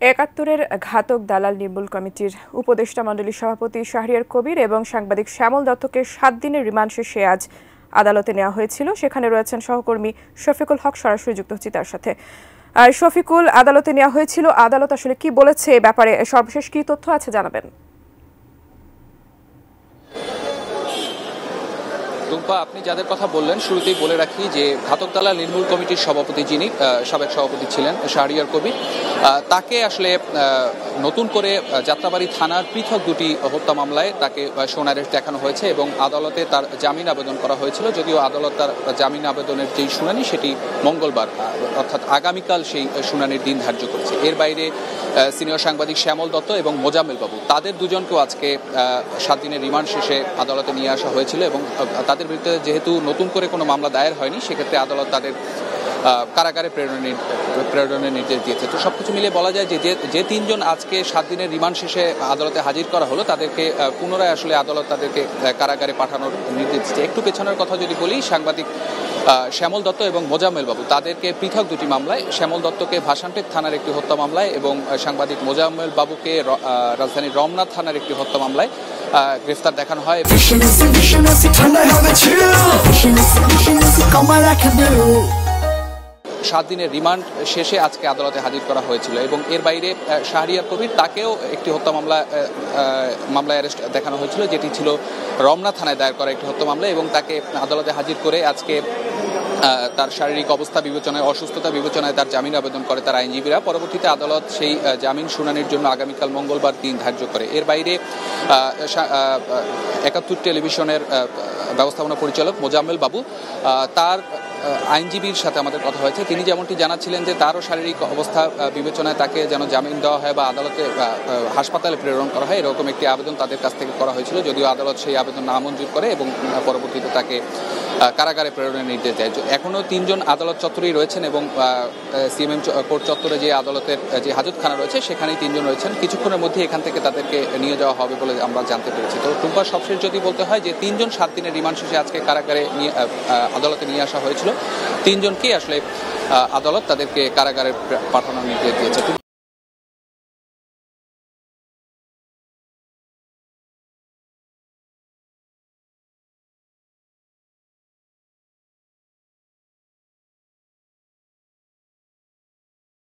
একাত্তরের ঘাতক দালাল নির্মূল কমিটির উপদেষ্টা মণ্ডলীর সভাপতি শাহরিয়ার কবির এবং সাংবাদিক শ্যামল দত্তকে 7 দিনের রিমান্ড শেষে আজ আদালতে নেওয়া হয়েছিল। সেখানে রয়েছেন সহকর্মী শফিকুল হক, সরাসরি যুক্ত হচ্ছি তার সাথে। শফিকুল, আদালতে নেওয়া হয়েছিল, আদালত আসলে কি বলেছে এ ব্যাপারে, সর্বশেষ কি তথ্য আছে জানাবেন? রুম্পা, আপনি যাদের কথা বললেন শুরুতেই বলে রাখি যে ঘাতক দালাল নির্মূল কমিটির সভাপতি, যিনি সাবেক সভাপতি ছিলেন শাহরিয়ার কবির, তাকে আসলে নতুন করে যাত্রাবাড়ি থানার পৃথক দুটি হত্যা মামলায় তাকে সোনারেশ দেখানো হয়েছে এবং আদালতে তার জামিন আবেদন করা হয়েছিল। যদিও আদালত তার জামিন আবেদনের যেই শুনানি সেটি মঙ্গলবার অর্থাৎ আগামীকাল সেই শুনানির দিন ধার্য করেছে। এর বাইরে সিনিয়র সাংবাদিক শ্যামল দত্ত এবং মোজাম্মেল বাবু, তাদের দুজনকেও আজকে 7 দিনের রিমান্ড শেষে আদালতে নিয়ে আসা হয়েছিল এবং তাদের বিরুদ্ধে যেহেতু নতুন করে কোনো মামলা দায়ের হয়নি, সেক্ষেত্রে আদালত তাদের কারাগারে প্রেরণের নির্দেশ দিয়েছে। তো সবকিছু মিলিয়ে বলা যায় যে 3 জন আজকে 7 দিনের রিমান্ড শেষে আদালতে হাজির করা হলো, তাদেরকে পুনরায় আসলে আদালত তাদেরকে কারাগারে পাঠানোর নির্দেশ দিচ্ছে। একটু পেছনের কথা যদি বলি, সাংবাদিক শ্যামল দত্ত এবং মোজাম্মেল বাবু, তাদেরকে পৃথক দুটি মামলায়, শ্যামল দত্তকে ভাসানটেক থানার একটি হত্যা মামলায় এবং সাংবাদিক মোজাম্মেল বাবুকে রাজধানীর রমনা থানার একটি হত্যা মামলায় গ্রেফতার দেখানো হয়। 7 দিনের রিমান্ড শেষে আজকে আদালতে হাজির করা হয়েছিল এবং এর বাইরে শাহরিয়ার কবির, তাকেও একটি হত্যা মামলায় অ্যারেস্ট দেখানো হয়েছিল, যেটি ছিল রমনা থানায় দায়ের করা একটি হত্যা মামলা এবং তাকে আদালতে হাজির করে আজকে তার শারীরিক অবস্থা বিবেচনায়, অসুস্থতা বিবেচনায় তার জামিন আবেদন করে তার আইনজীবীরা। পরবর্তীতে আদালত সেই জামিন শুনানির জন্য আগামীকাল মঙ্গলবার দিন ধার্য করে। এর বাইরে ৭১ টেলিভিশনের ব্যবস্থাপনা পরিচালক মোজাম্মেল বাবু, তার আইনজীবীর সাথে আমাদের কথা হয়েছে। তিনি যেমনটি জানাচ্ছিলেন যে তারও শারীরিক অবস্থা বিবেচনায় তাকে যেন জামিন দেওয়া হয় বা আদালতে হাসপাতালে প্রেরণ করা হয়, এরকম একটি আবেদন তাদের কাছ থেকে করা হয়েছিল। যদিও আদালত সেই আবেদন নামঞ্জুর করে এবং পরবর্তীতে তাকে কারাগারে প্রেরণের নির্দেশ দেয়। এখনও 3 জন আদালত চত্বরেই রয়েছেন এবং সিএমএম কোর্ট চত্বরে যে আদালতের যে হাজতখানা রয়েছে সেখানেই 3 জন রয়েছেন। কিছুক্ষণের মধ্যে এখান থেকে তাদেরকে নিয়ে যাওয়া হবে বলে আমরা জানতে পেরেছি। তো টুম্পা, সবশেষ যদি বলতে হয় যে 3 জন 7 দিনের রিমান্ড শেষে আজকে কারাগারে আদালতে নিয়ে আসা হয়েছিল। 3 জনকেই আসলে আদালত তাদেরকে কারাগারে পাঠানোর নির্দেশ দিয়েছে।